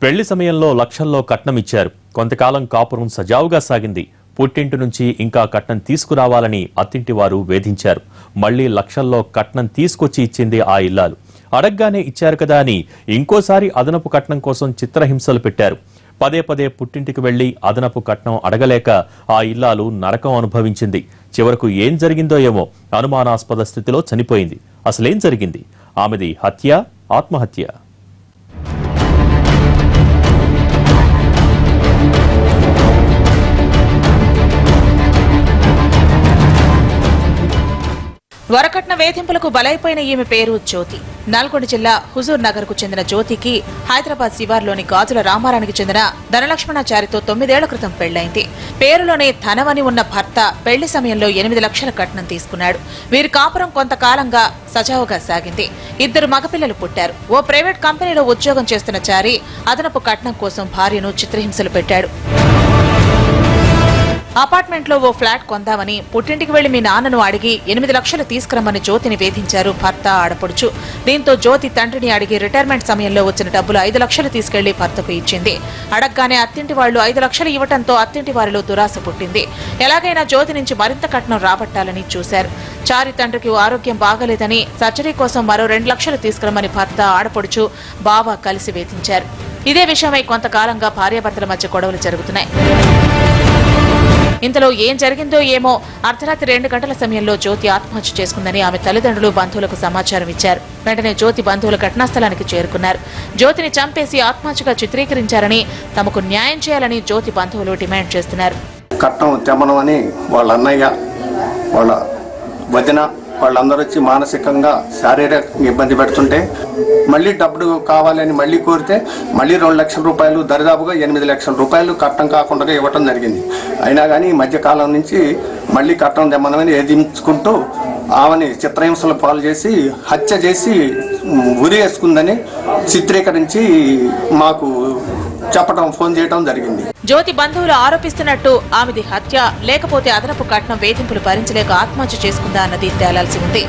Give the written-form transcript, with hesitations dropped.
పెళ్లి సమయంలో లక్షల్లో కట్నం ఇచ్చారు. కొంతకాలం కాపురం సజావుగా సాగింది. పుట్టింటి నుంచి ఇంకా కట్నం తీసుకురావాలని అత్తింటి వారు వేధించారు. మళ్లీ లక్షల్లో కట్నం తీసుకొచ్చి ఇచ్చింది ఆ ఇల్లాలు. అడగ్గానే ఇచ్చారు కదా అని ఇంకోసారి అదనపు కట్నం కోసం చిత్రహింసలు పెట్టారు. పదే పదే పుట్టింటికి వెళ్లి అదనపు కట్నం అడగలేక ఆ ఇల్లాలు నరకం అనుభవించింది. చివరకు ఏం జరిగిందో ఏమో అనుమానాస్పద స్థితిలో చనిపోయింది. అసలేం జరిగింది? ఆమెది హత్య, ఆత్మహత్య? వరకట్న వేధింపులకు బలైపోయిన ఈమె పేరు జ్యోతి. నల్గొండ జిల్లా హుజూర్ నగర్ కు చెందిన జ్యోతికి హైదరాబాద్ శివార్లోని గాజుల రామారానికి చెందిన ధనలక్ష్మణాచారితో 9 ఏళ్ల క్రితం పెళ్లైంది. పేరులోనే ధనమని ఉన్న భర్త పెళ్లి సమయంలో 8 లక్షల కట్నం తీసుకున్నాడు. వీరి కాపురం కొంతకాలంగా సజావుగా సాగింది. 2 మగపిల్లలు పుట్టారు. ఓ ప్రైవేట్ కంపెనీలో ఉద్యోగం చేస్తున్న చారి అదనపు కట్నం కోసం భార్యను చిత్రహింసలు పెట్టాడు. అపార్ట్మెంట్ లో ఓ ఫ్లాట్ కొందామని పుట్టింటికి వెళ్లి మీ నాన్నను అడిగి 8 లక్షలు తీసుకురమ్మని జ్యోతిని వేధించారు భర్త, ఆడపడుచు. దీంతో జ్యోతి తండ్రిని అడిగి రిటైర్మెంట్ సమయంలో వచ్చిన డబ్బులు 5 లక్షలు తీసుకెళ్లి భర్తకు ఇచ్చింది. అడగ్గానే అత్తింటి వాళ్లు 5 లక్షలు ఇవ్వడంతో అత్తింటి వారిలో దురాశ పుట్టింది. ఎలాగైనా జ్యోతి నుంచి మరింత కట్నం రాబట్టాలని చూశారు. చారి తండ్రికి ఆరోగ్యం బాగలేదని సర్జరీ కోసం మరో 2 లక్షలు తీసుకురమ్మని భర్త, ఆడపడుచు, బావ కలిసి వేధించారు. ఇదే విషయమై కొంతకాలంగా భార్యాభర్తల మధ్య గొడవలు జరుగుతున్నాయి. ఇంతలో ఏం జరిగిందో ఏమో అర్ధరాత్రి 2 గంటల సమయంలో జ్యోతి ఆత్మహత్య చేసుకుందని ఆమె తల్లిదండ్రులు, బంధువులకు సమాచారం ఇచ్చారు. వెంటనే జ్యోతి బంధువులు ఘటనాస్థలానికి చేరుకున్నారు. జ్యోతిని చంపేసి ఆత్మహత్యగా చిత్రీకరించారని, తమకు న్యాయం చేయాలని జ్యోతి బంధువులు డిమాండ్ చేస్తున్నారు. కట్నం తెమ్మనమని వాళ్ళ అన్నయ్య, వాళ్ళ వదిన వాళ్ళందరూ వచ్చి మానసికంగా శారీరకంగా ఇబ్బంది పెడుతుంటే మళ్ళీ డబ్బులు కావాలని మళ్ళీ కోరితే మళ్ళీ 2 లక్షల రూపాయలు, దరిదాపుగా 8 లక్షల రూపాయలు కట్నం కాకుండా ఇవ్వటం జరిగింది. అయినా కానీ ఈ మధ్యకాలం నుంచి మళ్ళీ కట్నం తెమ్మనమని ఎదించుకుంటూ ఆమెని చిత్రహింసలు పాలు చేసి హత్య చేసి ఉరి వేసుకుందని చిత్రీకరించి మాకు చెప్పడం, ఫోన్ చేయడం జరిగింది. జ్యోతి బంధువులు ఆరోపిస్తున్నట్టు ఆమెది హత్య లేకపోతే అదనపు కట్నం వేధింపులు భరించలేక ఆత్మహత్య చేసుకుందా అన్నది తేలాల్సి ఉంది.